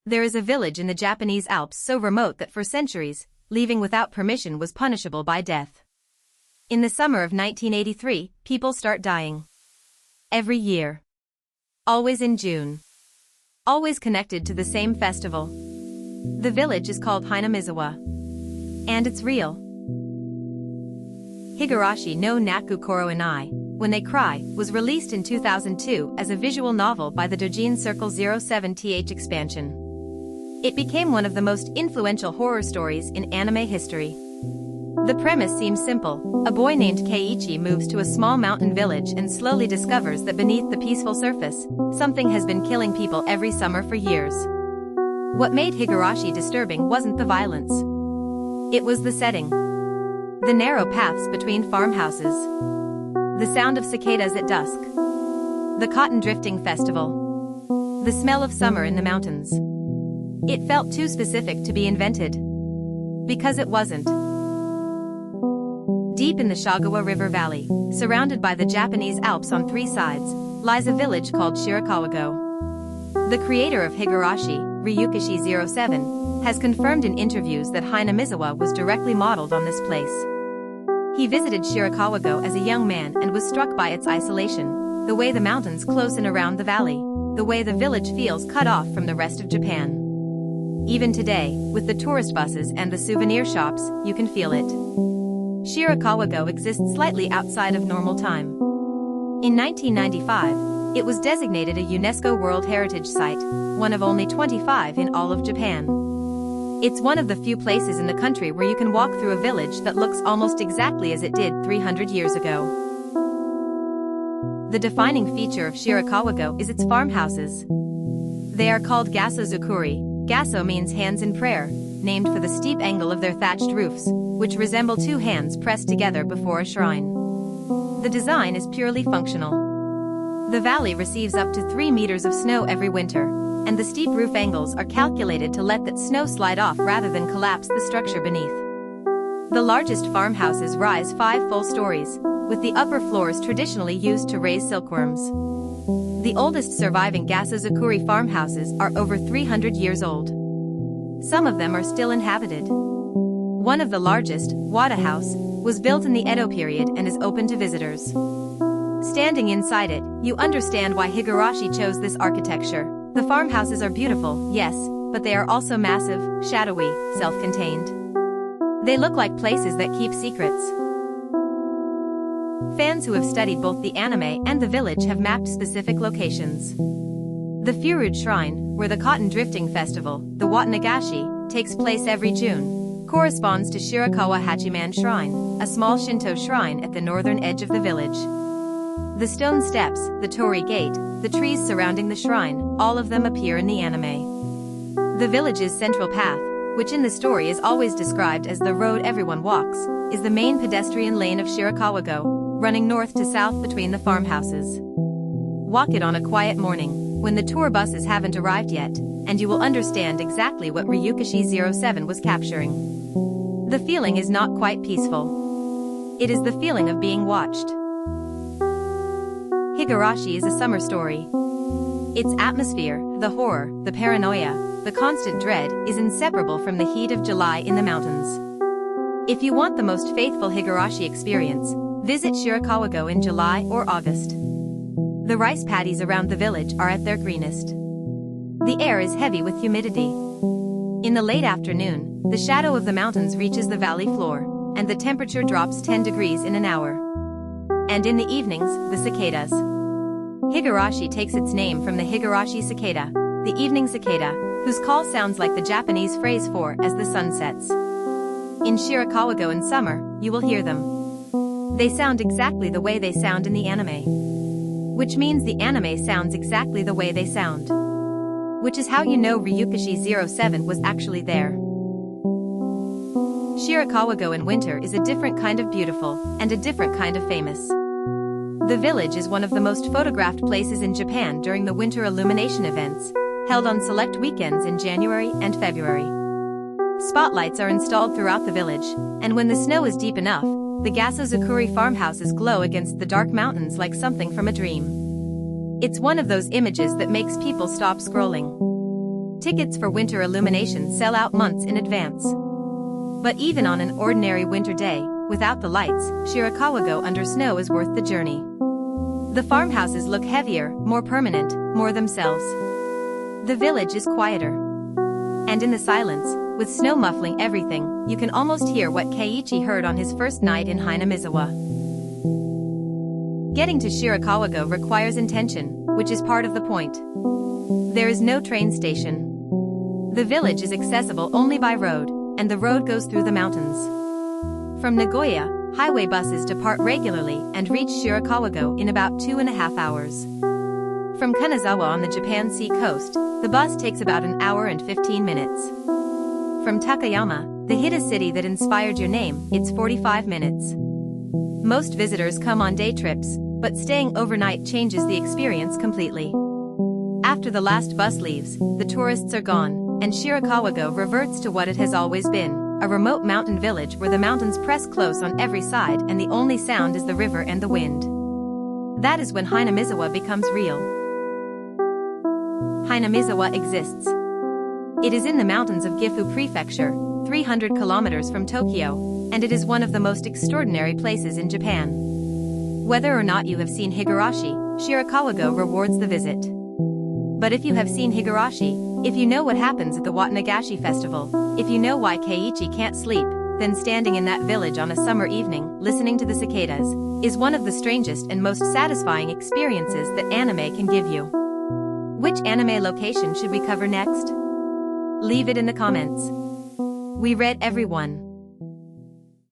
There is a village in the Japanese Alps so remote that for centuries, leaving without permission was punishable by death. In the summer of 1983, people start dying. Every year. Always in June. Always connected to the same festival. The village is called Hinamizawa. And it's real. Higurashi no Naku Koro and I, When They Cry, was released in 2002 as a visual novel by the Dojin Circle 07th expansion. It became one of the most influential horror stories in anime history. The premise seems simple. A boy named Keiichi moves to a small mountain village and slowly discovers that beneath the peaceful surface, something has been killing people every summer for years. What made Higurashi disturbing wasn't the violence. It was the setting. The narrow paths between farmhouses. The sound of cicadas at dusk. The cotton drifting festival. The smell of summer in the mountains. It felt too specific to be invented. Because it wasn't. Deep in the Shogawa River Valley, surrounded by the Japanese Alps on three sides, lies a village called Shirakawa-go. The creator of Higurashi, Ryukishi07, has confirmed in interviews that Hinamizawa was directly modeled on this place. He visited Shirakawa-go as a young man and was struck by its isolation, the way the mountains close in around the valley, the way the village feels cut off from the rest of Japan. Even today, with the tourist buses and the souvenir shops, you can feel it. Shirakawa-go exists slightly outside of normal time. In 1995, it was designated a UNESCO World Heritage Site, one of only 25 in all of Japan. It's one of the few places in the country where you can walk through a village that looks almost exactly as it did 300 years ago. The defining feature of Shirakawa-go is its farmhouses. They are called Gassho-zukuri. Gasso means hands in prayer, named for the steep angle of their thatched roofs, which resemble two hands pressed together before a shrine. The design is purely functional. The valley receives up to 3 meters of snow every winter, and the steep roof angles are calculated to let that snow slide off rather than collapse the structure beneath. The largest farmhouses rise 5 full stories, with the upper floors traditionally used to raise silkworms. The oldest surviving Gassho-zukuri farmhouses are over 300 years old. Some of them are still inhabited. One of the largest, Wada House, was built in the Edo period and is open to visitors. Standing inside it, you understand why Higurashi chose this architecture. The farmhouses are beautiful, yes, but they are also massive, shadowy, self-contained. They look like places that keep secrets. Fans who have studied both the anime and the village have mapped specific locations. The Furude Shrine, where the Cotton Drifting Festival, the Watanagashi, takes place every June, corresponds to Shirakawa Hachiman Shrine, a small Shinto shrine at the northern edge of the village. The stone steps, the torii gate, the trees surrounding the shrine, all of them appear in the anime. The village's central path, which in the story is always described as the road everyone walks, is the main pedestrian lane of Shirakawa-go, running north to south between the farmhouses. Walk it on a quiet morning, when the tour buses haven't arrived yet, and you will understand exactly what Ryukishi07 was capturing. The feeling is not quite peaceful. It is the feeling of being watched. Higurashi is a summer story. Its atmosphere, the horror, the paranoia, the constant dread, is inseparable from the heat of July in the mountains. If you want the most faithful Higurashi experience, visit Shirakawa-go in July or August. The rice paddies around the village are at their greenest. The air is heavy with humidity. In the late afternoon, the shadow of the mountains reaches the valley floor, and the temperature drops 10 degrees in an hour. And in the evenings, the cicadas. Higurashi takes its name from the Higurashi cicada, the evening cicada, whose call sounds like the Japanese phrase for as the sun sets. In Shirakawa-go in summer, you will hear them. They sound exactly the way they sound in the anime. Which means the anime sounds exactly the way they sound. Which is how you know Ryukishi07 was actually there. Shirakawa-go in winter is a different kind of beautiful, and a different kind of famous. The village is one of the most photographed places in Japan during the winter illumination events, held on select weekends in January and February. Spotlights are installed throughout the village, and when the snow is deep enough, the Gassho-zukuri farmhouses glow against the dark mountains like something from a dream. It's one of those images that makes people stop scrolling. Tickets for winter illumination sell out months in advance. But even on an ordinary winter day, without the lights, Shirakawa-go under snow is worth the journey. The farmhouses look heavier, more permanent, more themselves. The village is quieter. And in the silence, with snow muffling everything, you can almost hear what Keiichi heard on his first night in Hinamizawa. Getting to Shirakawa-go requires intention, which is part of the point. There is no train station. The village is accessible only by road, and the road goes through the mountains. From Nagoya, highway buses depart regularly and reach Shirakawa-go in about 2.5 hours. From Kanazawa on the Japan Sea coast, the bus takes about an hour and 15 minutes. From Takayama, the Hida city that inspired your name, it's 45 minutes. Most visitors come on day trips, but staying overnight changes the experience completely. After the last bus leaves, the tourists are gone, and Shirakawa-go reverts to what it has always been, a remote mountain village where the mountains press close on every side and the only sound is the river and the wind. That is when Hinamizawa becomes real. Hinamizawa exists. It is in the mountains of Gifu Prefecture, 300 kilometers from Tokyo, and it is one of the most extraordinary places in Japan. Whether or not you have seen Higurashi, Shirakawa-go rewards the visit. But if you have seen Higurashi, if you know what happens at the Watanagashi festival, if you know why Keiichi can't sleep, then standing in that village on a summer evening, listening to the cicadas, is one of the strangest and most satisfying experiences that anime can give you. Which anime location should we cover next? Leave it in the comments. We read everyone.